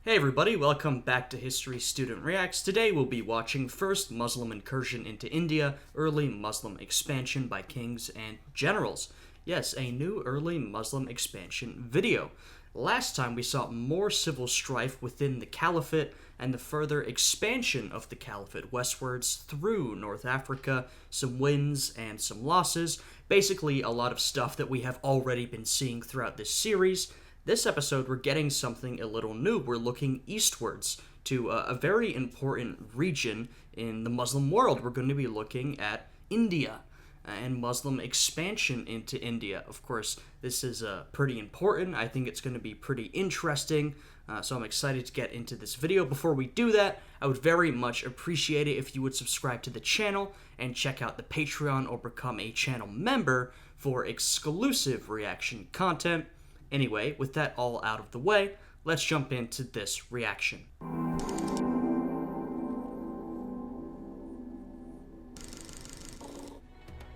Hey everybody, welcome back to History Student Reacts. Today we'll be watching First Muslim Incursion into India, Early Muslim Expansion by Kings and Generals. Yes, a new early Muslim expansion video. Last time we saw more civil strife within the Caliphate and the further expansion of the Caliphate westwards through North Africa, some wins and some losses, basically a lot of stuff that we have already been seeing throughout this series. This episode, we're getting something a little new. We're looking eastwards to a very important region in the Muslim world. We're going to be looking at India and Muslim expansion into India. Of course, this is pretty important. I think it's going to be pretty interesting, so I'm excited to get into this video. Before we do that, I would very much appreciate it if you would subscribe to the channel and check out the Patreon or become a channel member for exclusive reaction content. Anyway, with that all out of the way, let's jump into this reaction.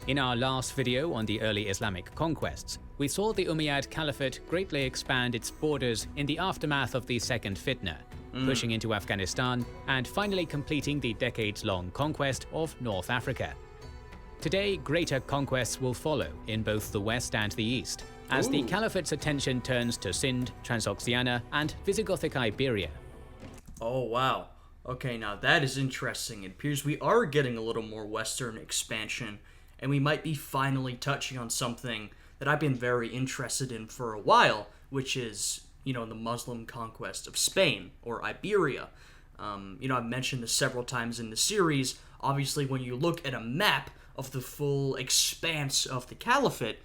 In our last video on the early Islamic conquests, we saw the Umayyad Caliphate greatly expand its borders in the aftermath of the Second Fitna, pushing into Afghanistan and finally completing the decades-long conquest of North Africa. Today, greater conquests will follow in both the west and the east, as the Caliphate's attention turns to Sind, Transoxiana, and Visigothic Iberia. Oh, wow. Okay, now that is interesting. It appears we are getting a little more western expansion, and we might be finally touching on something that I've been very interested in for a while, which is, the Muslim conquest of Spain, or Iberia. I've mentioned this several times in the series. Obviously, when you look at a map of the full expanse of the Caliphate,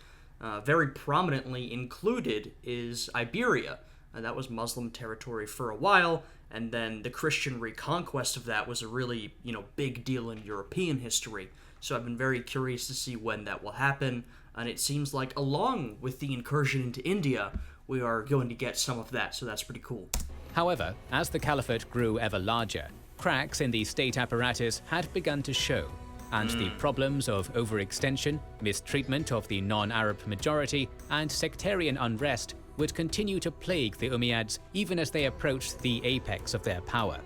very prominently included is Iberia. That was Muslim territory for a while, and then the Christian reconquest of that was a really, big deal in European history. So I've been very curious to see when that will happen, and it seems like along with the incursion into India, we are going to get some of that, so that's pretty cool. However, as the Caliphate grew ever larger, cracks in the state apparatus had begun to show, and the problems of overextension, mistreatment of the non-Arab majority, and sectarian unrest would continue to plague the Umayyads even as they approached the apex of their power.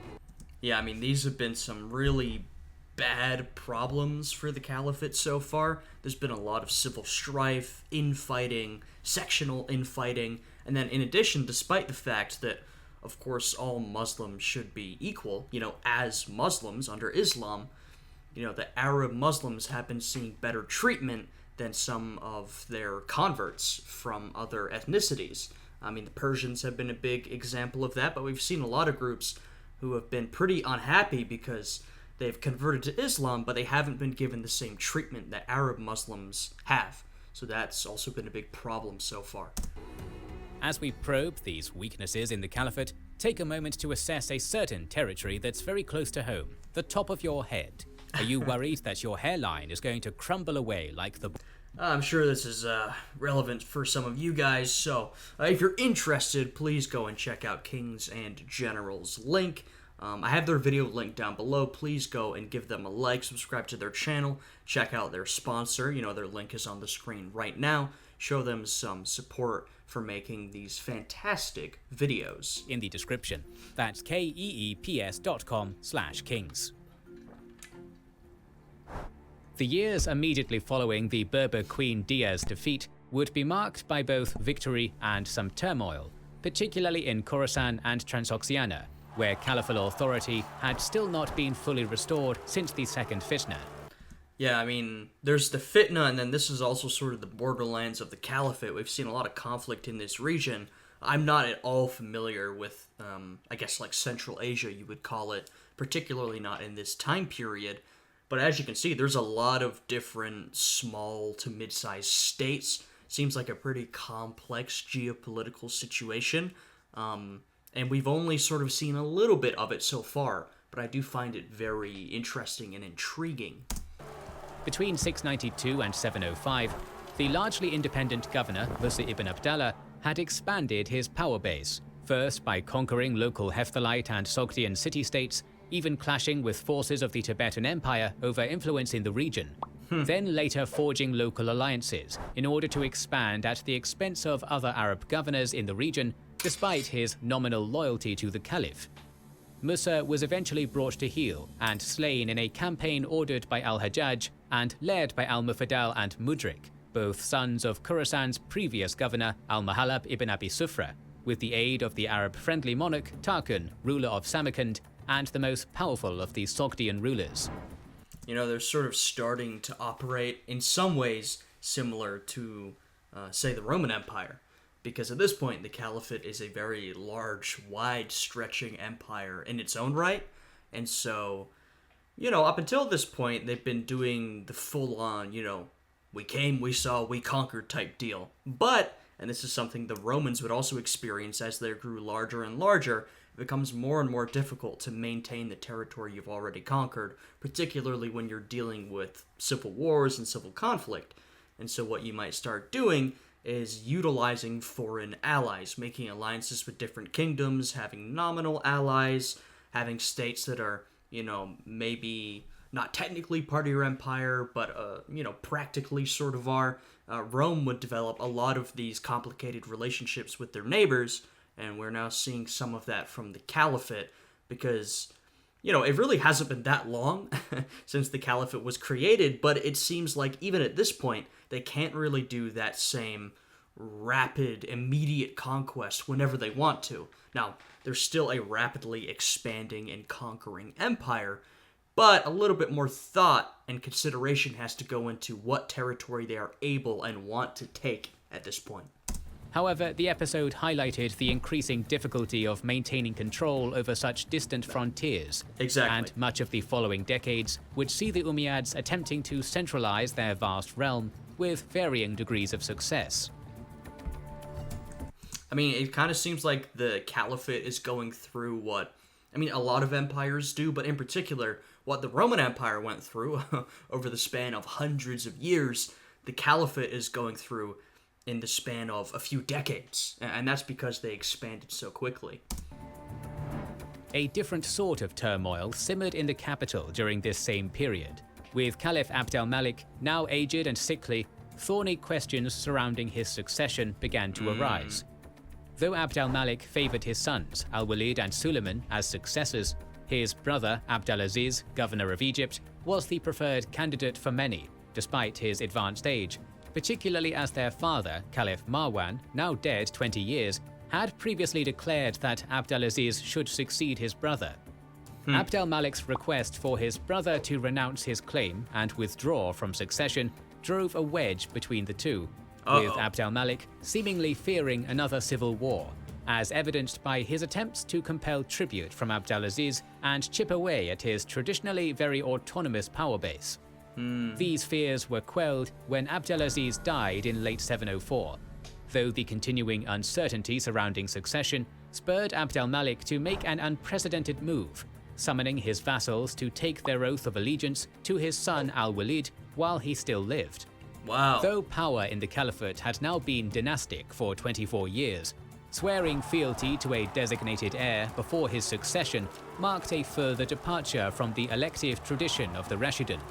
Yeah, these have been some really bad problems for the Caliphate so far. There's been a lot of civil strife, infighting, sectional infighting, and then in addition, despite the fact that, of course, all Muslims should be equal, as Muslims under Islam, the Arab Muslims have been seeing better treatment than some of their converts from other ethnicities. The Persians have been a big example of that, but we've seen a lot of groups who have been pretty unhappy because they've converted to Islam, but they haven't been given the same treatment that Arab Muslims have. So that's also been a big problem so far. As we probe these weaknesses in the Caliphate, take a moment to assess a certain territory that's very close to home, the top of your head. Are you worried that your hairline is going to crumble away like the... I'm sure this is relevant for some of you guys, so if you're interested, please go and check out Kings and Generals link. I have their video linked down below. Please go and give them a like, subscribe to their channel, check out their sponsor. Their link is on the screen right now. Show them some support for making these fantastic videos. In the description. That's keeps.com/kings. The years immediately following the Berber Queen Dia's defeat would be marked by both victory and some turmoil, particularly in Khorasan and Transoxiana, where caliphal authority had still not been fully restored since the Second Fitna. Yeah, there's the Fitna, and then this is also sort of the borderlands of the Caliphate. We've seen a lot of conflict in this region. I'm not at all familiar with, I guess like Central Asia, you would call it, particularly not in this time period. But as you can see, there's a lot of different small to mid-sized states. Seems like a pretty complex geopolitical situation. And we've only sort of seen a little bit of it so far, but I do find it very interesting and intriguing. Between 692 and 705, the largely independent governor, Musa ibn Abdallah, had expanded his power base, first by conquering local Hephthalite and Sogdian city-states, even clashing with forces of the Tibetan Empire over influence in the region, then later forging local alliances in order to expand at the expense of other Arab governors in the region despite his nominal loyalty to the Caliph. Musa was eventually brought to heel and slain in a campaign ordered by al-Hajjaj and led by al-Mufaddal and Mudrik, both sons of Khorasan's previous governor al-Muhallab ibn Abi Sufra, with the aid of the Arab-friendly monarch Tarkhan, ruler of Samarkand, and the most powerful of the Sogdian rulers. You know, they're sort of starting to operate in some ways similar to, say, the Roman Empire. Because at this point, the Caliphate is a very large, wide-stretching empire in its own right. And so, you know, up until this point, they've been doing the full-on, you know, we came, we saw, we conquered type deal. But, and this is something the Romans would also experience as they grew larger and larger, it becomes more and more difficult to maintain the territory you've already conquered, particularly when you're dealing with civil wars and civil conflict. And so what you might start doing is utilizing foreign allies, making alliances with different kingdoms, having nominal allies, having states that are, you know, maybe not technically part of your empire, but, you know, practically sort of are. Rome would develop a lot of these complicated relationships with their neighbors, and we're now seeing some of that from the Caliphate because, you know, it really hasn't been that long since the Caliphate was created, but it seems like even at this point, they can't really do that same rapid, immediate conquest whenever they want to. Now, there's still a rapidly expanding and conquering empire, but a little bit more thought and consideration has to go into what territory they are able and want to take at this point. However, the episode highlighted the increasing difficulty of maintaining control over such distant frontiers. Exactly. And much of the following decades would see the Umayyads attempting to centralize their vast realm with varying degrees of success. I mean, it kind of seems like the Caliphate is going through what, I mean, a lot of empires do, but in particular, what the Roman Empire went through over the span of hundreds of years, the Caliphate is going through in the span of a few decades, and that's because they expanded so quickly. A different sort of turmoil simmered in the capital during this same period. With Caliph Abd al-Malik now aged and sickly, thorny questions surrounding his succession began to arise. Though Abd al-Malik favored his sons, al-Walid and Suleiman, as successors, his brother Abdulaziz, governor of Egypt, was the preferred candidate for many, despite his advanced age, particularly as their father, Caliph Marwan, now dead 20 years, had previously declared that Abdulaziz should succeed his brother. Abd al-Malik's request for his brother to renounce his claim and withdraw from succession drove a wedge between the two, with Abd al-Malik seemingly fearing another civil war, as evidenced by his attempts to compel tribute from Abdulaziz and chip away at his traditionally very autonomous power base. These fears were quelled when Abdulaziz died in late 704, though the continuing uncertainty surrounding succession spurred Abd al-Malik to make an unprecedented move, summoning his vassals to take their oath of allegiance to his son al-Walid while he still lived. Wow. Though power in the Caliphate had now been dynastic for 24 years, swearing fealty to a designated heir before his succession marked a further departure from the elective tradition of the Rashidun.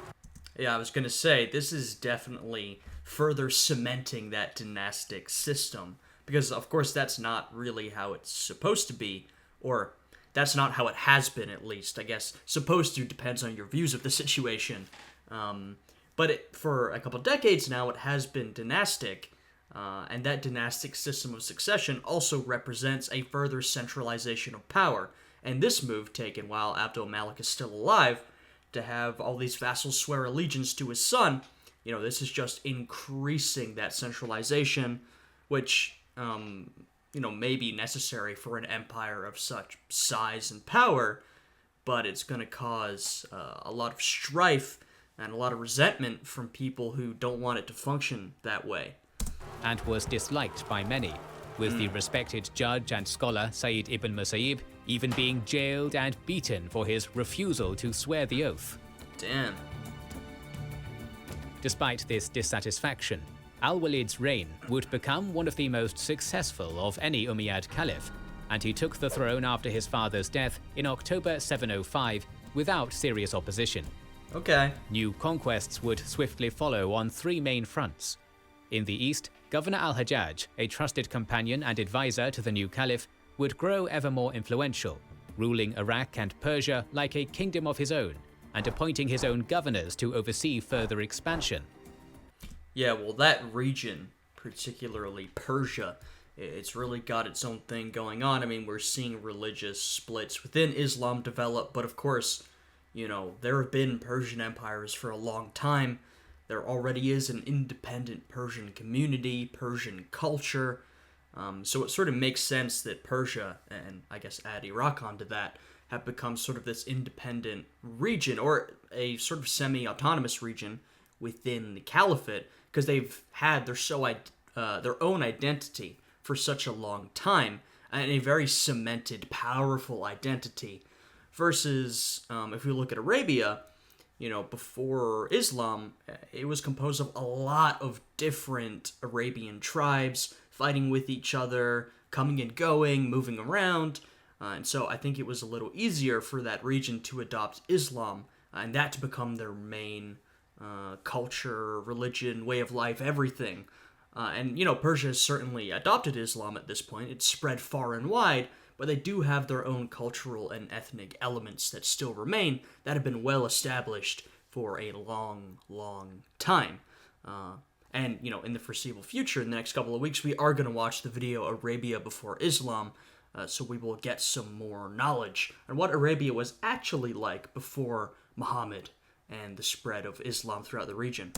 Yeah, I was going to say, this is definitely further cementing that dynastic system, because of course that's not really how it's supposed to be, or that's not how it has been at least. I guess supposed to depends on your views of the situation. But for a couple decades now, it has been dynastic, and that dynastic system of succession also represents a further centralization of power. And this move taken while Abd al-Malik is still alive, to have all these vassals swear allegiance to his son, you know, this is just increasing that centralization, which, you know, may be necessary for an empire of such size and power, but it's going to cause a lot of strife and a lot of resentment from people who don't want it to function that way. And was disliked by many, with the respected judge and scholar Sayyid ibn Musayyib even being jailed and beaten for his refusal to swear the oath. Damn. Despite this dissatisfaction, al-Walid's reign would become one of the most successful of any Umayyad caliph, and he took the throne after his father's death in October 705 without serious opposition. Okay. New conquests would swiftly follow on three main fronts. In the east, Governor al-Hajjaj, a trusted companion and advisor to the new caliph, would grow ever more influential, ruling Iraq and Persia like a kingdom of his own, and appointing his own governors to oversee further expansion. Yeah, well, that region, particularly Persia, it's really got its own thing going on. I mean, we're seeing religious splits within Islam develop, but of course, there have been Persian empires for a long time. There already is an independent Persian community, Persian culture. So it sort of makes sense that Persia, and I guess add Iraq onto that, have become sort of this independent region, or a sort of semi-autonomous region within the caliphate, because they've had their own identity for such a long time, and a very cemented, powerful identity. Versus, if we look at Arabia, before Islam, it was composed of a lot of different Arabian tribes fighting with each other, coming and going, moving around. And so I think it was a little easier for that region to adopt Islam, and that to become their main culture, religion, way of life, everything. And Persia has certainly adopted Islam at this point. It's spread far and wide, but they do have their own cultural and ethnic elements that still remain that have been well established for a long, long time. And, in the foreseeable future, in the next couple of weeks, we are going to watch the video Arabia Before Islam, so we will get some more knowledge on what Arabia was actually like before Muhammad and the spread of Islam throughout the region.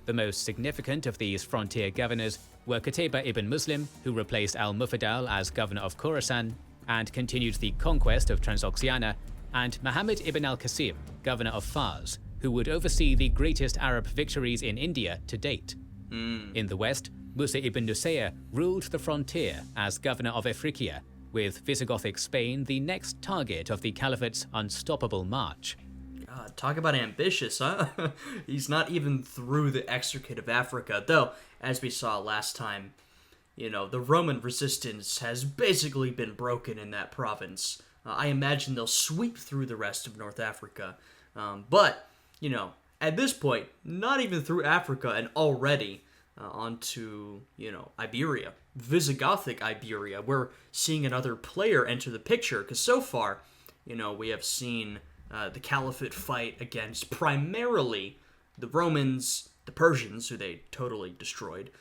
The most significant of these frontier governors were Qutayba ibn Muslim, who replaced al-Mufadal as governor of Khorasan and continued the conquest of Transoxiana, and Muhammad ibn al-Qasim, governor of Fars, who would oversee the greatest Arab victories in India to date. In the west, Musa ibn Nusayr ruled the frontier as governor of Afriqiya, with Visigothic Spain the next target of the caliphate's unstoppable march. God, talk about ambitious, huh? He's not even through the extricate of Africa, though, as we saw last time, the Roman resistance has basically been broken in that province. I imagine they'll sweep through the rest of North Africa. But, at this point, not even through Africa and already onto, Iberia. Visigothic Iberia. We're seeing another player enter the picture, because so far, we have seen the caliphate fight against primarily the Romans, the Persians, who they totally destroyed,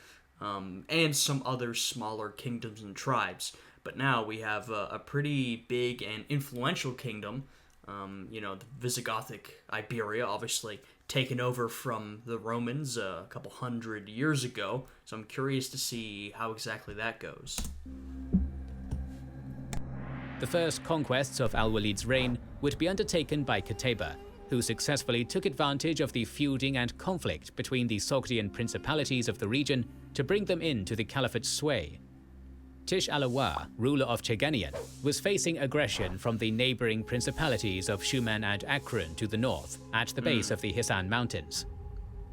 and some other smaller kingdoms and tribes. But now we have a pretty big and influential kingdom, the Visigothic Iberia, obviously taken over from the Romans a couple hundred years ago. So I'm curious to see how exactly that goes. The first conquests of al-Walid's reign would be undertaken by Qutayba, who successfully took advantage of the feuding and conflict between the Sogdian principalities of the region to bring them into the caliphate's sway. Tish al-Awar, ruler of Cheganian, was facing aggression from the neighboring principalities of Shuman and Akron to the north, at the base of the Hisan Mountains.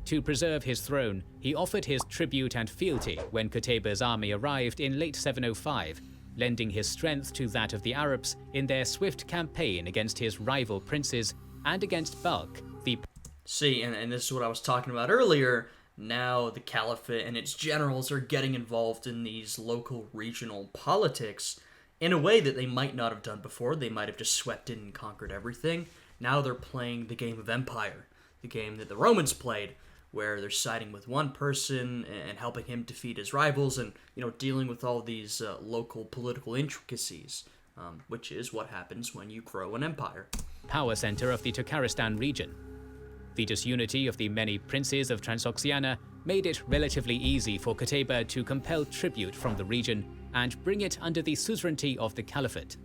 To preserve his throne, he offered his tribute and fealty when Qutayba's army arrived in late 705, lending his strength to that of the Arabs in their swift campaign against his rival princes and against Balkh, the... See, and this is what I was talking about earlier. Now the caliphate and its generals are getting involved in these local regional politics in a way that they might not have done before. They might have just swept in and conquered everything. Now they're playing the game of empire, the game that the Romans played, where they're siding with one person and helping him defeat his rivals, and dealing with all these local political intricacies, which is what happens when you grow an empire. Power center of the Turkaristan region. The disunity of the many princes of Transoxiana made it relatively easy for Qutayba to compel tribute from the region and bring it under the suzerainty of the caliphate,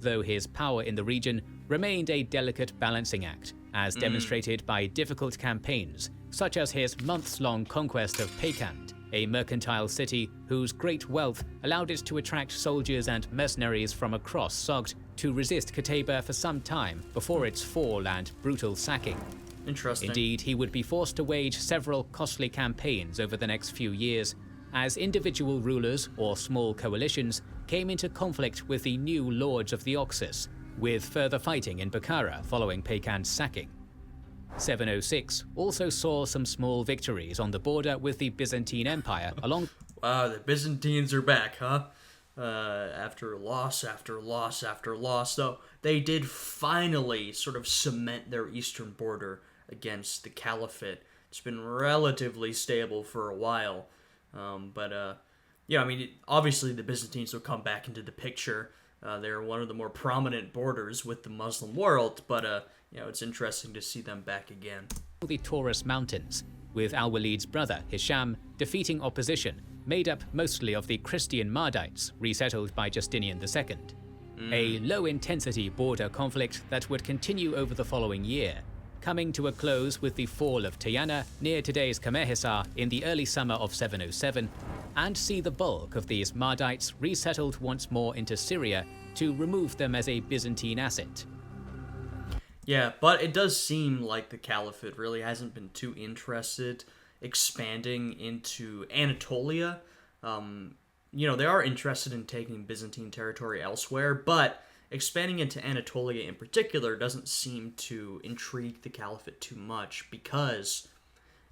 though his power in the region remained a delicate balancing act, as demonstrated by difficult campaigns, such as his months-long conquest of Peykand, a mercantile city whose great wealth allowed it to attract soldiers and mercenaries from across Sogd to resist Qutayba for some time before its fall and brutal sacking. Interesting. Indeed, he would be forced to wage several costly campaigns over the next few years, as individual rulers or small coalitions came into conflict with the new lords of the Oxus, with further fighting in Bukhara following Peykand's sacking. 706 also saw some small victories on the border with the Byzantine Empire along... Wow, the Byzantines are back, huh? After loss after loss after loss, though they did finally sort of cement their eastern border against the Caliphate. It's been relatively stable for a while, but yeah, I mean, obviously the Byzantines will come back into the picture. They're one of the more prominent borders with the Muslim world, but it's interesting to see them back again. The Taurus Mountains, with Al-Walid's brother Hisham defeating opposition made up mostly of the Christian Mardites resettled by Justinian II. A low-intensity border conflict that would continue over the following year, coming to a close with the fall of Tyana near today's Khmer in the early summer of 707, and see the bulk of these Mardites resettled once more into Syria to remove them as a Byzantine asset. Yeah, but it does seem like the Caliphate really hasn't been too interested expanding into Anatolia. They are interested in taking Byzantine territory elsewhere, but expanding into Anatolia in particular doesn't seem to intrigue the Caliphate too much because,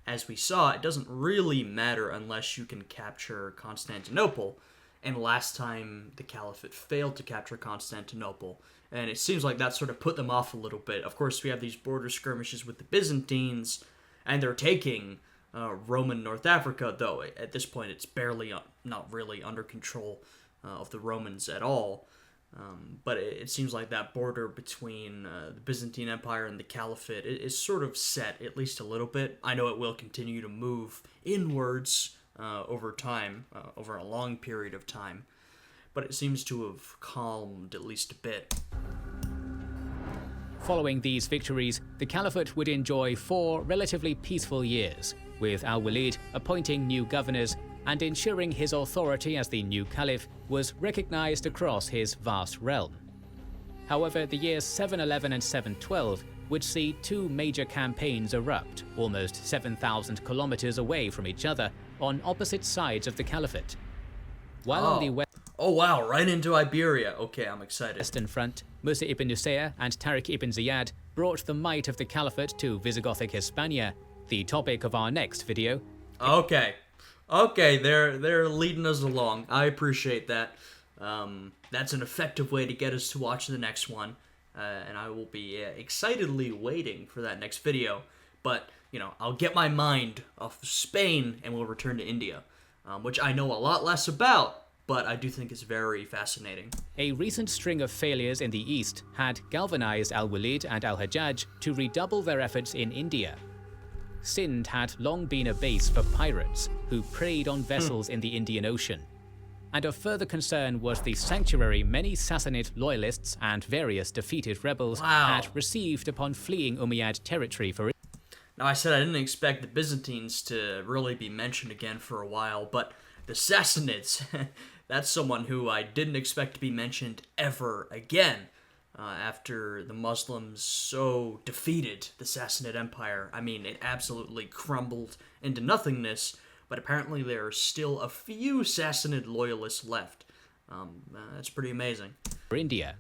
as we saw, it doesn't really matter unless you can capture Constantinople. And last time the Caliphate failed to capture Constantinople, and it seems like that sort of put them off a little bit. Of course, we have these border skirmishes with the Byzantines, and they're taking Roman North Africa, though at this point it's barely, not really under control of the Romans at all. But it seems like that border between the Byzantine Empire and the Caliphate is sort of set, at least a little bit. I know it will continue to move inwards over time, over a long period of time, but it seems to have calmed at least a bit. Following these victories, the Caliphate would enjoy 4 relatively peaceful years, with Al-Walid appointing new governors and ensuring his authority as the new caliph was recognized across his vast realm. However, the years 711 and 712 would see 2 major campaigns erupt almost 7,000 kilometers away from each other on opposite sides of the Caliphate. While on the Oh wow, right into Iberia. Okay, I'm excited. Western Front, Musa ibn Nusayr and Tariq ibn Ziyad brought the might of the Caliphate to Visigothic Hispania, the topic of our next video. Okay, they're leading us along. I appreciate that. That's an effective way to get us to watch the next one, and I will be excitedly waiting for that next video. But, I'll get my mind off of Spain and we'll return to India, which I know a lot less about, but I do think it's very fascinating. A recent string of failures in the east had galvanized Al-Walid and Al-Hajjaj to redouble their efforts in India. Sind had long been a base for pirates who preyed on vessels in the Indian Ocean. And of further concern was the sanctuary many Sassanid loyalists and various defeated rebels had received upon fleeing Umayyad territory for. Now, I said I didn't expect the Byzantines to really be mentioned again for a while, but the Sassanids, that's someone who I didn't expect to be mentioned ever again. After the Muslims so defeated the Sassanid Empire. I mean, it absolutely crumbled into nothingness, but apparently there are still a few Sassanid loyalists left. That's pretty amazing. For India.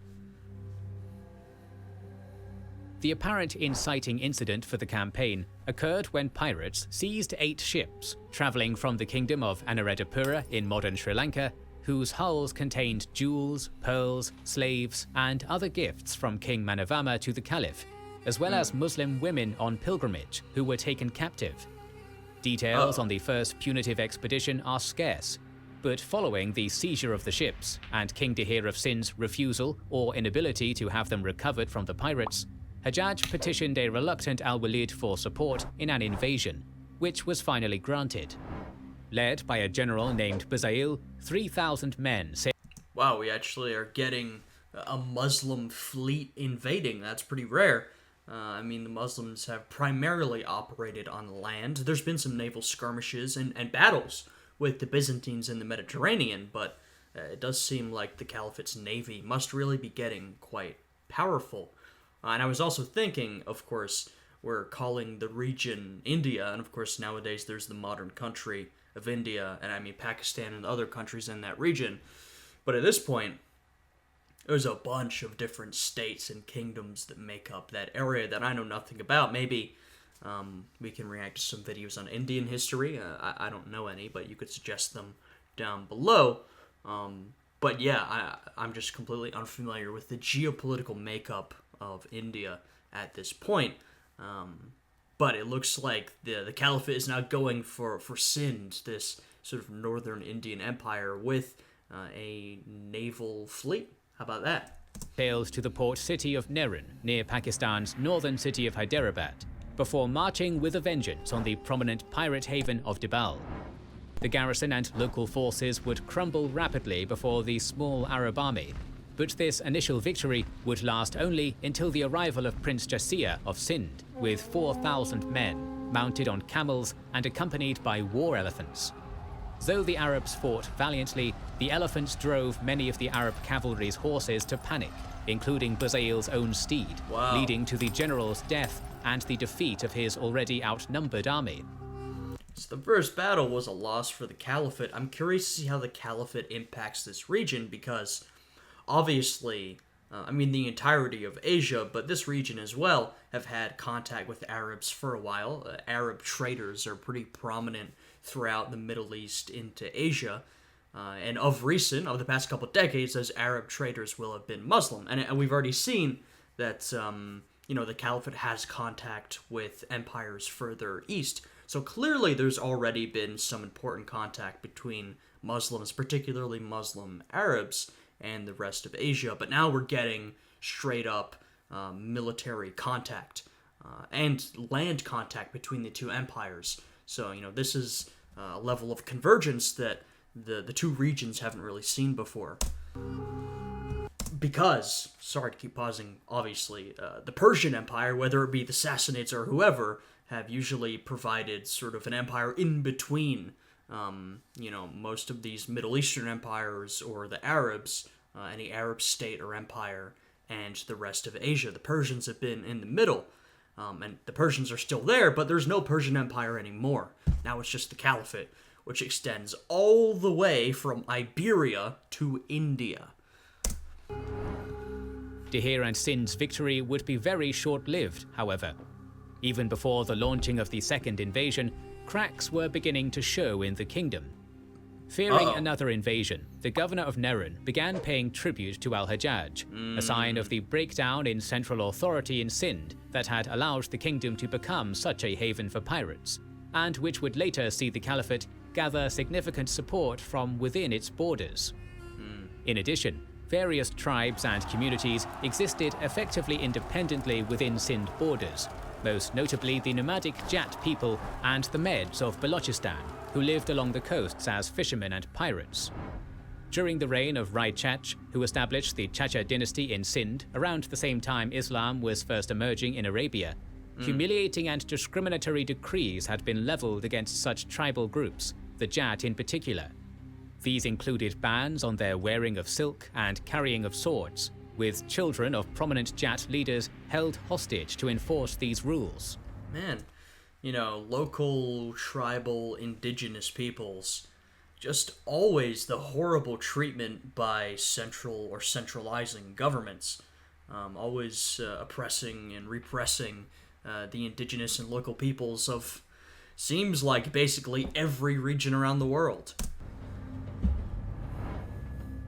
The apparent inciting incident for the campaign occurred when pirates seized 8 ships traveling from the kingdom of Anuradhapura in modern Sri Lanka, whose hulls contained jewels, pearls, slaves, and other gifts from King Manavama to the Caliph, as well as Muslim women on pilgrimage who were taken captive. Details on the first punitive expedition are scarce, but following the seizure of the ships and King Dahir of Sindh's refusal or inability to have them recovered from the pirates, Hajjaj petitioned a reluctant Al-Walid for support in an invasion, which was finally granted. Led by a general named Bazail, 3,000 men Wow, we actually are getting a Muslim fleet invading. That's pretty rare. I mean, the Muslims have primarily operated on land. There's been some naval skirmishes and battles with the Byzantines in the Mediterranean, but it does seem like the Caliphate's navy must really be getting quite powerful. And I was also thinking, of course, we're calling the region India, and of course nowadays there's the modern country of India, and I mean Pakistan and other countries in that region. But at this point, there's a bunch of different states and kingdoms that make up that area that I know nothing about. Maybe we can react to some videos on Indian history. I don't know any, but you could suggest them down below. But yeah, I'm just completely unfamiliar with the geopolitical makeup of India at this point. But it looks like the Caliphate is now going for Sindh, this sort of northern Indian empire, with a naval fleet. How about that? Sailed to the port city of Nerun, near Pakistan's northern city of Hyderabad, before marching with a vengeance on the prominent pirate haven of Dibal. The garrison and local forces would crumble rapidly before the small Arab army, but this initial victory would last only until the arrival of Prince Jasir of Sindh with 4,000 men, mounted on camels and accompanied by war elephants. Though the Arabs fought valiantly, the elephants drove many of the Arab cavalry's horses to panic, including Buzail's own steed, leading to the general's death and the defeat of his already outnumbered army. So the first battle was a loss for the Caliphate. I'm curious to see how the Caliphate impacts this region, because obviously, the entirety of Asia, but this region as well, have had contact with Arabs for a while. Arab traders are pretty prominent throughout the Middle East into Asia. And of the past couple decades, those Arab traders will have been Muslim. And we've already seen that, the Caliphate has contact with empires further east. So clearly there's already been some important contact between Muslims, particularly Muslim Arabs, and the rest of Asia. But now we're getting straight up military contact and land contact between the two empires. So, this is a level of convergence that the two regions haven't really seen before. Because, sorry to keep pausing, obviously, the Persian Empire, whether it be the Sassanids or whoever, have usually provided sort of an empire in between, most of these Middle Eastern empires or the Arabs, any Arab state or empire, and the rest of Asia. The Persians have been in the middle, and the Persians are still there, but there's no Persian Empire anymore. Now it's just the Caliphate, which extends all the way from Iberia to India. Dihir and Sindh's victory would be very short-lived, however. Even before the launching of the second invasion, cracks were beginning to show in the kingdom. Fearing another invasion, the governor of Nerun began paying tribute to Al-Hajjaj, a sign of the breakdown in central authority in Sindh that had allowed the kingdom to become such a haven for pirates, and which would later see the caliphate gather significant support from within its borders. In addition, various tribes and communities existed effectively independently within Sindh borders, most notably the nomadic Jat people and the Meds of Balochistan, who lived along the coasts as fishermen and pirates. During the reign of Rai Chach, who established the Chacha dynasty in Sindh around the same time Islam was first emerging in Arabia, humiliating and discriminatory decrees had been leveled against such tribal groups, the Jat in particular. These included bans on their wearing of silk and carrying of swords, with children of prominent Jat leaders held hostage to enforce these rules. Man, local, tribal, indigenous peoples, just always the horrible treatment by central or centralizing governments, always oppressing and repressing the indigenous and local peoples of, seems like, basically every region around the world.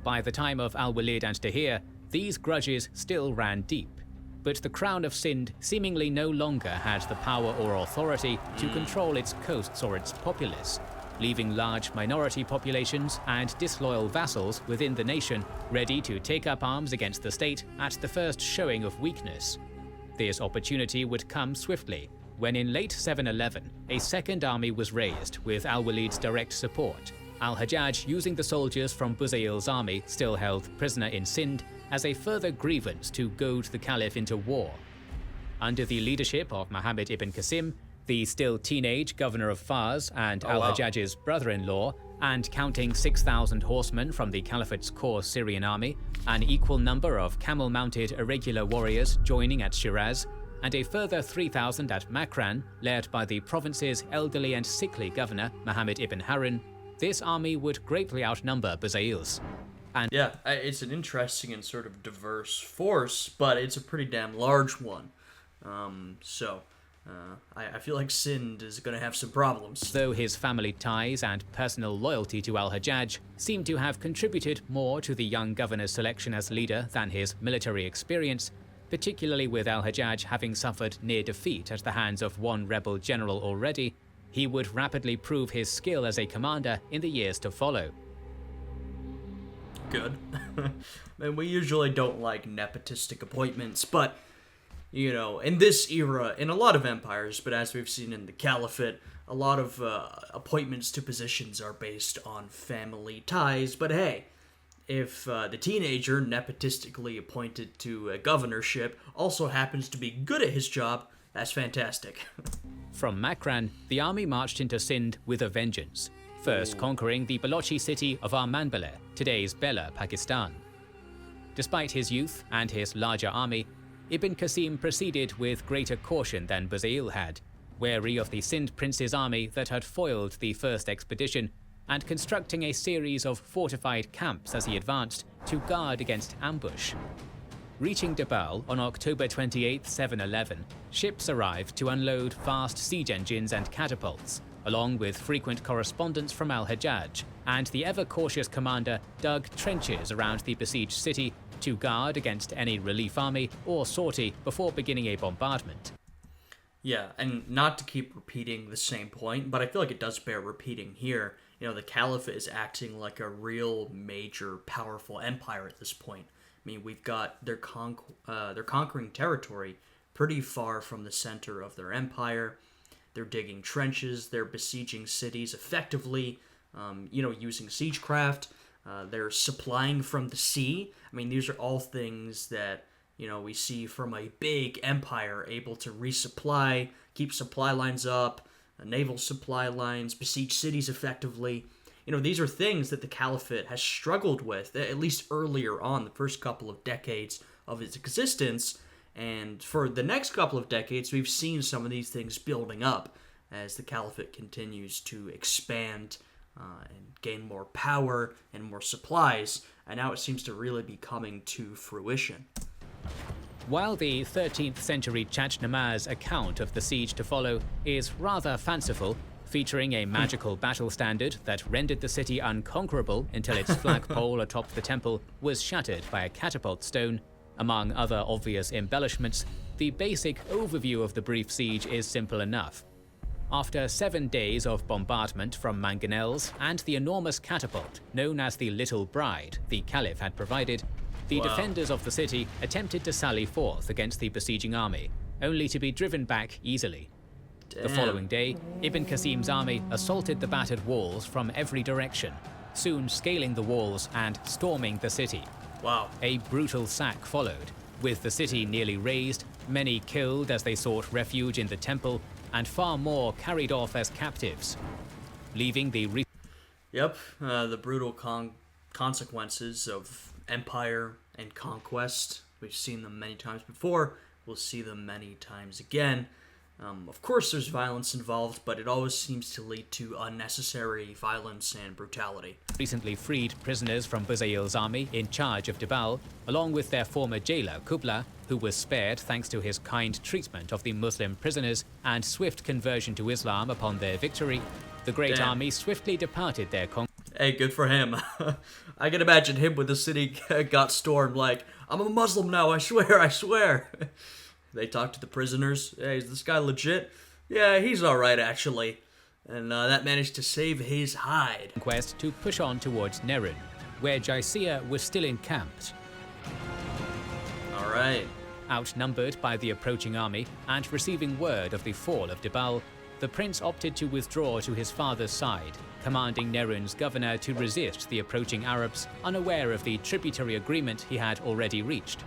By the time of Al-Walid and Dihir, these grudges still ran deep, but the Crown of Sindh seemingly no longer had the power or authority to control its coasts or its populace, leaving large minority populations and disloyal vassals within the nation ready to take up arms against the state at the first showing of weakness. This opportunity would come swiftly, when in late 711, a second army was raised with Al-Walid's direct support, Al-Hajjaj using the soldiers from Buzail's army still held prisoner in Sindh as a further grievance to goad the Caliph into war. Under the leadership of Muhammad ibn Qasim, the still teenage governor of Fars and Al-Hajjaj's brother-in-law, and counting 6,000 horsemen from the Caliphate's core Syrian army, an equal number of camel-mounted irregular warriors joining at Shiraz, and a further 3,000 at Makran, led by the province's elderly and sickly governor, Muhammad ibn Harun, this army would greatly outnumber Buzail's. Yeah, it's an interesting and sort of diverse force, but it's a pretty damn large one. I feel like Sind is going to have some problems. Though his family ties and personal loyalty to al-Hajjaj seem to have contributed more to the young governor's selection as leader than his military experience, particularly with al-Hajjaj having suffered near defeat at the hands of one rebel general already, he would rapidly prove his skill as a commander in the years to follow. Good. And we usually don't like nepotistic appointments, but you know, in this era, in a lot of empires, but as we've seen in the Caliphate, a lot of appointments to positions are based on family ties. But hey, if the teenager nepotistically appointed to a governorship also happens to be good at his job, that's fantastic. From Makran, the army marched into Sindh with a vengeance, first conquering the Balochi city of Armanbale, today's Bela, Pakistan. Despite his youth and his larger army, Ibn Qasim proceeded with greater caution than Buzail had, wary of the Sindh prince's army that had foiled the first expedition, and constructing a series of fortified camps as he advanced to guard against ambush. Reaching Dabal on October 28, 711, ships arrived to unload fast siege engines and catapults, along with frequent correspondence from al-Hajjaj, and the ever-cautious commander dug trenches around the besieged city to guard against any relief army or sortie before beginning a bombardment. Yeah, and not to keep repeating the same point, but I feel like it does bear repeating here. You know, the Caliphate is acting like a real major, powerful empire at this point. I mean, we've got they're conquering territory pretty far from the center of their empire. They're digging trenches. They're besieging cities effectively, using siegecraft. They're supplying from the sea. I mean, these are all things that, we see from a big empire able to resupply, keep supply lines up, naval supply lines, besiege cities effectively. These are things that the Caliphate has struggled with, at least earlier on, the first couple of decades of its existence. And for the next couple of decades, we've seen some of these things building up as the Caliphate continues to expand and gain more power and more supplies, and now it seems to really be coming to fruition. While the 13th century Chachnamaz account of the siege to follow is rather fanciful, featuring a magical battle standard that rendered the city unconquerable until its flagpole atop the temple was shattered by a catapult stone, among other obvious embellishments, the basic overview of the brief siege is simple enough. After 7 days of bombardment from mangonels and the enormous catapult known as the Little Bride the Caliph had provided, the defenders of the city attempted to sally forth against the besieging army, only to be driven back easily. Damn. The following day, Ibn Qasim's army assaulted the battered walls from every direction, soon scaling the walls and storming the city. Wow. A brutal sack followed, with the city nearly razed, many killed as they sought refuge in the temple, and far more carried off as captives, leaving the the brutal consequences of empire and conquest. We've seen them many times before. We'll see them many times again. Of course, there's violence involved, but it always seems to lead to unnecessary violence and brutality. Recently freed prisoners from Buzail's army in charge of Dabal, along with their former jailer Kubla, who was spared thanks to his kind treatment of the Muslim prisoners and swift conversion to Islam upon their victory, the great army swiftly departed their Hey, good for him. I can imagine him when the city got stormed like, I'm a Muslim now, I swear. They talked to the prisoners. Hey, is this guy legit? Yeah, he's alright, actually. And that managed to save his hide. Quest to push on towards Nerun, where Jaisia was still encamped. Alright. Outnumbered by the approaching army and receiving word of the fall of Dabal, the prince opted to withdraw to his father's side, commanding Nerun's governor to resist the approaching Arabs, unaware of the tributary agreement he had already reached.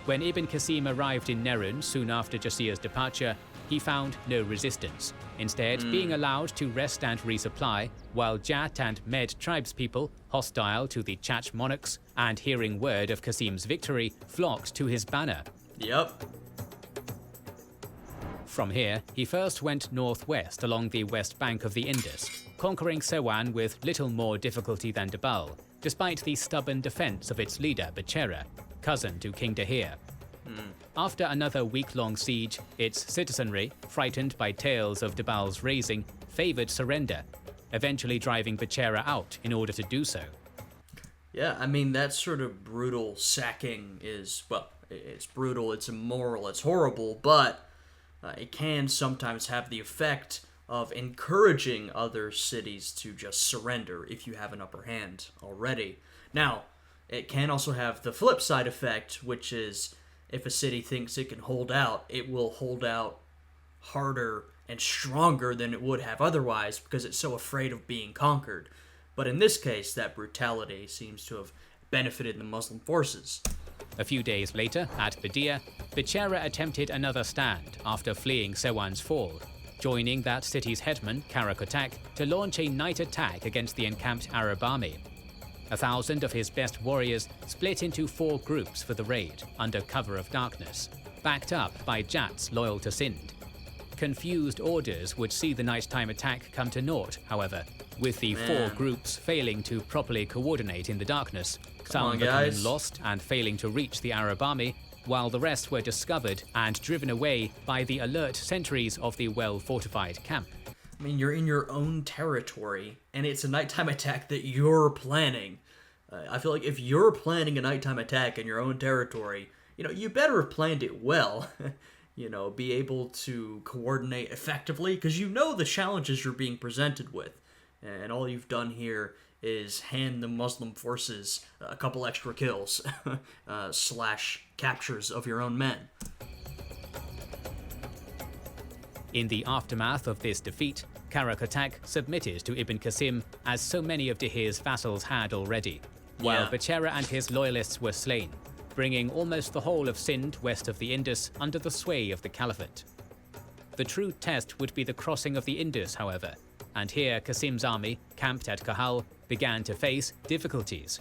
When Ibn Qasim arrived in Nerun soon after Jaisia's departure, he found no resistance, instead being allowed to rest and resupply, while Jat and Med tribespeople, hostile to the Chach monarchs and hearing word of Qasim's victory, flocked to his banner. Yep. From here, he first went northwest along the west bank of the Indus, conquering Sewan with little more difficulty than Dabal, despite the stubborn defense of its leader Bechera, cousin to King Dahir. After another week-long siege, its citizenry, frightened by tales of Debal's raising, favored surrender, eventually driving Becerra out in order to do so. Yeah, I mean, that sort of brutal sacking is, well, it's brutal, it's immoral, it's horrible, but it can sometimes have the effect of encouraging other cities to just surrender if you have an upper hand already. Now, it can also have the flip side effect, which is if a city thinks it can hold out, it will hold out harder and stronger than it would have otherwise because it's so afraid of being conquered. But in this case, that brutality seems to have benefited the Muslim forces. A few days later, at Badia, Becerra attempted another stand after fleeing Sewan's fall, joining that city's headman, Karakotak, to launch a night attack against the encamped Arab army. 1,000 of his best warriors split into 4 groups for the raid, under cover of darkness, backed up by Jats loyal to Sind. Confused orders would see the nighttime attack come to naught, however, with the 4 groups failing to properly coordinate in the darkness, some becoming lost and failing to reach the Arab army, while the rest were discovered and driven away by the alert sentries of the well-fortified camp. I mean, you're in your own territory, and it's a nighttime attack that you're planning. I feel like if you're planning a nighttime attack in your own territory, you better have planned it well. Be able to coordinate effectively, because the challenges you're being presented with. And all you've done here is hand the Muslim forces a couple extra kills, / captures of your own men. In the aftermath of this defeat, Karakotak submitted to Ibn Qasim as so many of Dihir's vassals had already, while Becerra and his loyalists were slain, bringing almost the whole of Sind west of the Indus under the sway of the Caliphate. The true test would be the crossing of the Indus, however, and here Qasim's army, camped at Kahal, began to face difficulties.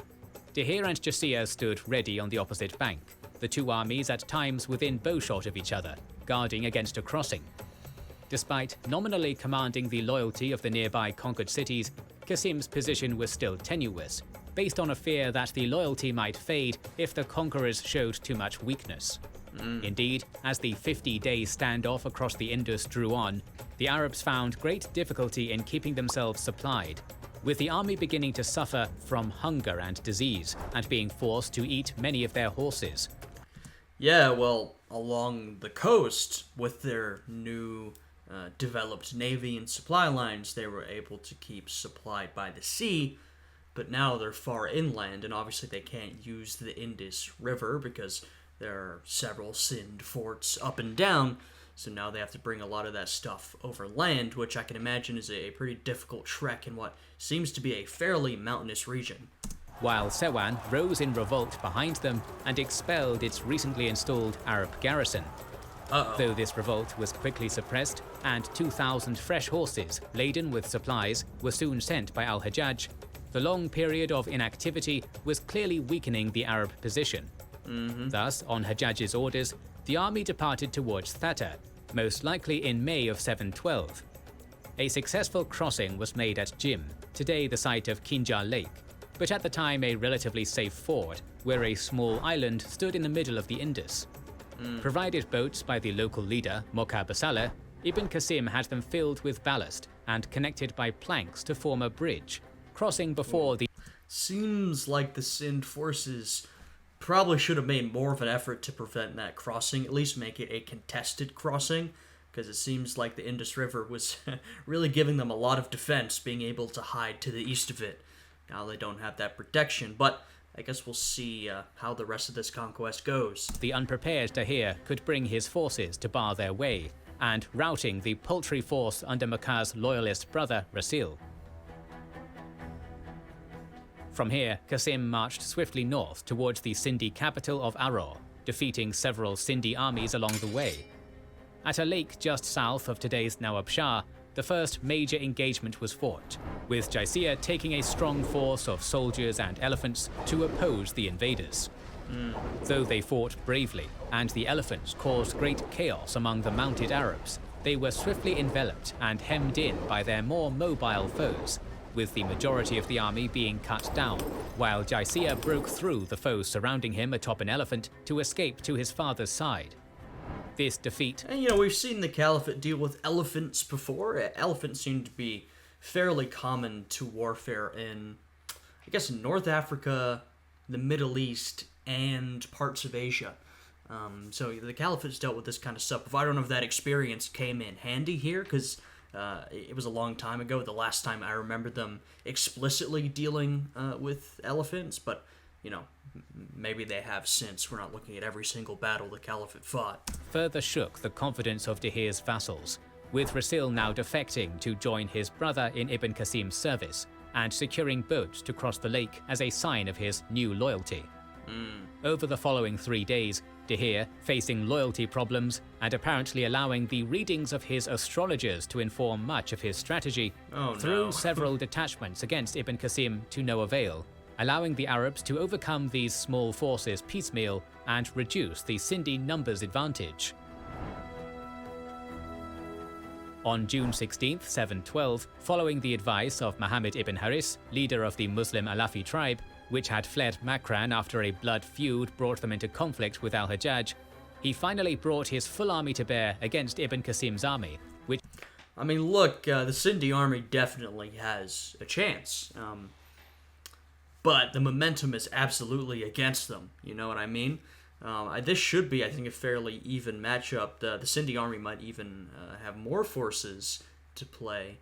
Dihir and Jasir stood ready on the opposite bank, the 2 armies at times within bowshot of each other, guarding against a crossing. Despite nominally commanding the loyalty of the nearby conquered cities, Qasim's position was still tenuous, based on a fear that the loyalty might fade if the conquerors showed too much weakness. Indeed, as the 50-day standoff across the Indus drew on, the Arabs found great difficulty in keeping themselves supplied, with the army beginning to suffer from hunger and disease, and being forced to eat many of their horses. Yeah, well, along the coast, with their new developed navy and supply lines, they were able to keep supplied by the sea, but now they're far inland, and obviously they can't use the Indus River because there are several Sind forts up and down, so now they have to bring a lot of that stuff over land, which I can imagine is a pretty difficult trek in what seems to be a fairly mountainous region. While Sewan rose in revolt behind them and expelled its recently installed Arab garrison. Though this revolt was quickly suppressed, and 2,000 fresh horses laden with supplies were soon sent by al-Hajjaj, the long period of inactivity was clearly weakening the Arab position. Thus, on Hajjaj's orders, the army departed towards Thatta, most likely in May of 712. A successful crossing was made at Jim, today the site of Kinjar Lake, but at the time a relatively safe ford, where a small island stood in the middle of the Indus. Provided boats by the local leader, Mokha Basaleh, Ibn Qasim had them filled with ballast and connected by planks to form a bridge, crossing before the... Seems like the Sind forces probably should have made more of an effort to prevent that crossing, at least make it a contested crossing, because it seems like the Indus River was really giving them a lot of defense, being able to hide to the east of it. Now they don't have that protection, but I guess we'll see how the rest of this conquest goes. The unprepared Dahir could bring his forces to bar their way, and routing the paltry force under Mokha's loyalist brother, Rasil. From here, Qasim marched swiftly north towards the Sindhi capital of Aror, defeating several Sindhi armies along the way. At a lake just south of today's Nawab Shah, the first major engagement was fought, with Jaisir taking a strong force of soldiers and elephants to oppose the invaders. Though they fought bravely, and the elephants caused great chaos among the mounted Arabs, they were swiftly enveloped and hemmed in by their more mobile foes, with the majority of the army being cut down, while Jaisia broke through the foes surrounding him atop an elephant to escape to his father's side. This defeat... And we've seen the Caliphate deal with elephants before. Elephants seem to be fairly common to warfare in, I guess, North Africa, the Middle East, and parts of Asia. So the Caliphate's dealt with this kind of stuff. If I don't know if that experience came in handy here, because it was a long time ago, the last time I remember them explicitly dealing with elephants, but, maybe they have since. We're not looking at every single battle the Caliphate fought. Further shook the confidence of Dahir's vassals, with Rasil now defecting to join his brother in Ibn Qasim's service, and securing boats to cross the lake as a sign of his new loyalty. Over the following 3 days, Dahir, facing loyalty problems and apparently allowing the readings of his astrologers to inform much of his strategy, threw several detachments against Ibn Qasim to no avail, allowing the Arabs to overcome these small forces piecemeal and reduce the Sindhi numbers advantage. On June 16, 712, following the advice of Muhammad ibn Haris, leader of the Muslim Alafi tribe, which had fled Makran after a blood feud brought them into conflict with al-Hajjaj, he finally brought his full army to bear against Ibn Qasim's army, which... I mean, look, the Sindhi army definitely has a chance. But the momentum is absolutely against them, you know what I mean? This should be, I think, a fairly even matchup. The Sindhi army might even have more forces to play.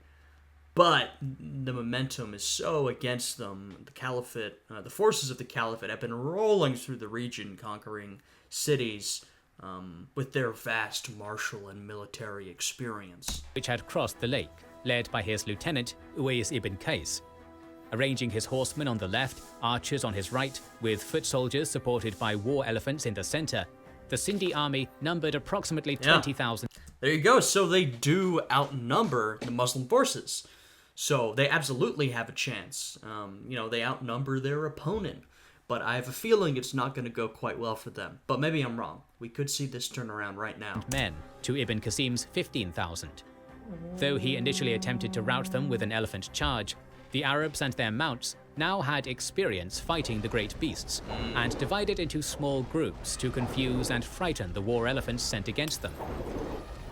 But the momentum is so against them. The Caliphate, the forces of the Caliphate have been rolling through the region, conquering cities with their vast martial and military experience. Which had crossed the lake, led by his lieutenant, Uwais ibn Qais. Arranging his horsemen on the left, archers on his right, with foot soldiers supported by war elephants in the center, the Sindhi army numbered approximately 20,000. There you go. So they do outnumber the Muslim forces. So they absolutely have a chance. They outnumber their opponent. But I have a feeling it's not going to go quite well for them. But maybe I'm wrong. We could see this turn around right now. Men to Ibn Qasim's 15,000. Though he initially attempted to rout them with an elephant charge, the Arabs and their mounts now had experience fighting the great beasts, and divided into small groups to confuse and frighten the war elephants sent against them.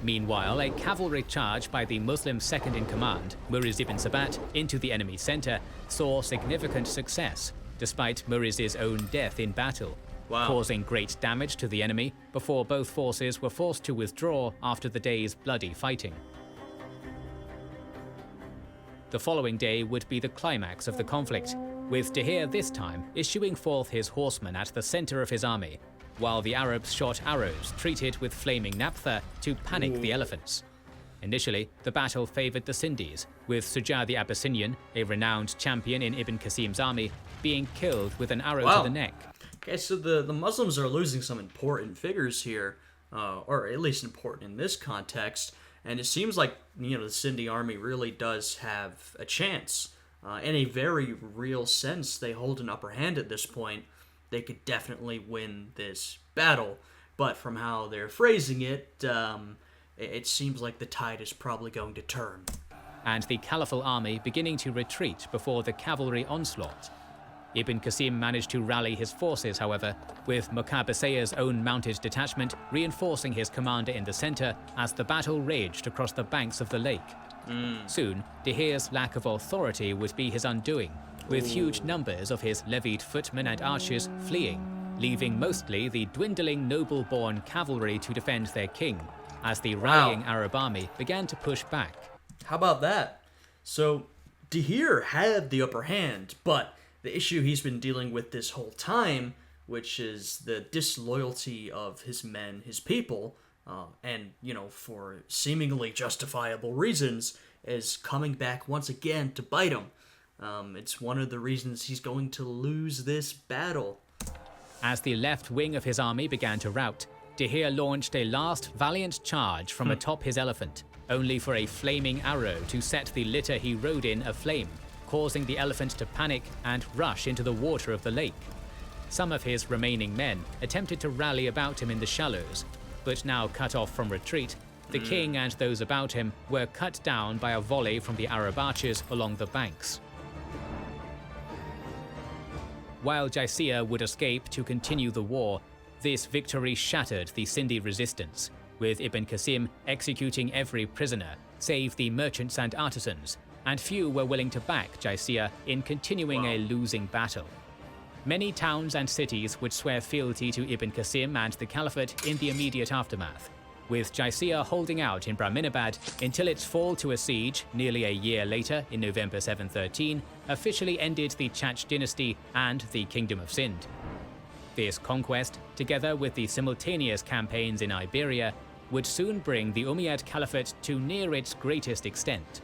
Meanwhile, a cavalry charge by the Muslim second-in-command, Muriz ibn Sabat, into the enemy center saw significant success, despite Muriz's own death in battle, causing great damage to the enemy before both forces were forced to withdraw after the day's bloody fighting. The following day would be the climax of the conflict, with Dahir this time issuing forth his horsemen at the center of his army, while the Arabs shot arrows treated with flaming naphtha to panic the elephants. Initially, the battle favored the Sindhis, with Suja the Abyssinian, a renowned champion in Ibn Qasim's army, being killed with an arrow to the neck. Okay, so the Muslims are losing some important figures here, or at least important in this context. And it seems like, the Sindhi army really does have a chance. In a very real sense, they hold an upper hand at this point. They could definitely win this battle. But from how they're phrasing it, it seems like the tide is probably going to turn. And the Caliphal army beginning to retreat before the cavalry onslaught. Ibn Qasim managed to rally his forces, however, with Muqabisaya's own mounted detachment reinforcing his commander in the center as the battle raged across the banks of the lake. Soon, Dahir's lack of authority would be his undoing, with huge numbers of his levied footmen and archers fleeing, leaving mostly the dwindling noble-born cavalry to defend their king, as the rallying Arab army began to push back. How about that? So, Dahir had the upper hand, but the issue he's been dealing with this whole time, which is the disloyalty of his men, his people, and, for seemingly justifiable reasons, is coming back once again to bite him. It's one of the reasons he's going to lose this battle. As the left wing of his army began to rout, Dahir launched a last valiant charge from atop his elephant, only for a flaming arrow to set the litter he rode in aflame, causing the elephant to panic and rush into the water of the lake. Some of his remaining men attempted to rally about him in the shallows, but now cut off from retreat, the king and those about him were cut down by a volley from the Arab archers along the banks. While Jaysia would escape to continue the war, this victory shattered the Sindhi resistance, with Ibn Qasim executing every prisoner, save the merchants and artisans, and few were willing to back Jaysia in continuing a losing battle. Many towns and cities would swear fealty to Ibn Qasim and the Caliphate in the immediate aftermath, with Jaysia holding out in Brahminabad until its fall to a siege nearly a year later in November 713 officially ended the Chach dynasty and the Kingdom of Sind. This conquest, together with the simultaneous campaigns in Iberia, would soon bring the Umayyad Caliphate to near its greatest extent.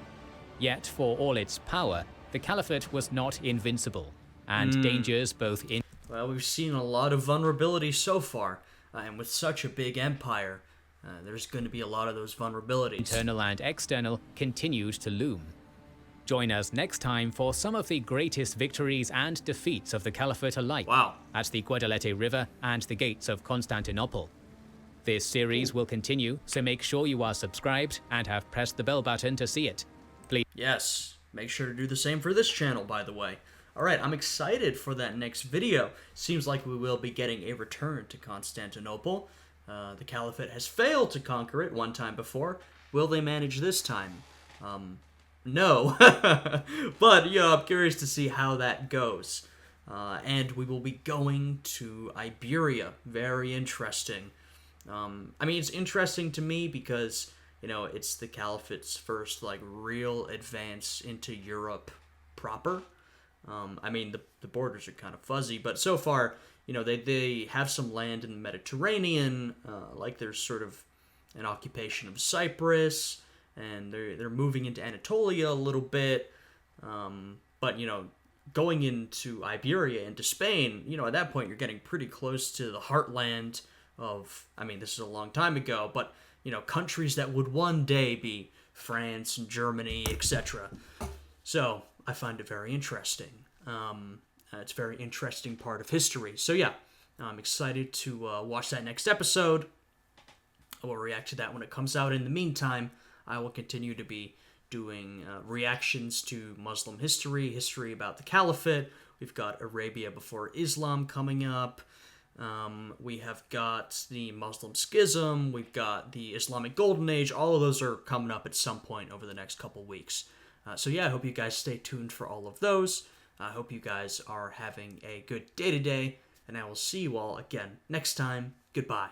Yet, for all its power, the Caliphate was not invincible, and dangers both in... Well, we've seen a lot of vulnerabilities so far, and with such a big empire, there's going to be a lot of those vulnerabilities. Internal and external continued to loom. Join us next time for some of the greatest victories and defeats of the Caliphate alike at the Guadalete River and the gates of Constantinople. This series will continue, so make sure you are subscribed and have pressed the bell button to see it. Please. Yes, make sure to do the same for this channel, by the way. Alright, I'm excited for that next video. Seems like we will be getting a return to Constantinople. The Caliphate has failed to conquer it one time before. Will they manage this time? No. But, yeah, I'm curious to see how that goes. And we will be going to Iberia. Very interesting. I mean, it's interesting to me because, you know, it's the Caliphate's first, like, real advance into Europe proper. I mean, the borders are kind of fuzzy, but so far, you know, they have some land in the Mediterranean, like there's sort of an occupation of Cyprus, and they're moving into Anatolia a little bit, but, you know, going into Iberia, into Spain, you know, at that point you're getting pretty close to the heartland of, I mean, this is a long time ago, but, you know, countries that would one day be France and Germany, etc. So, I find it very interesting. It's a very interesting part of history. So yeah, I'm excited to watch that next episode. I will react to that when it comes out. In the meantime, I will continue to be doing reactions to Muslim history, history about the Caliphate. We've got Arabia before Islam coming up. We have got the Muslim Schism. We've got the Islamic Golden Age. All of those are coming up at some point over the next couple weeks. So yeah, I hope you guys stay tuned for all of those. I hope you guys are having a good day today, and I will see you all again next time. Goodbye.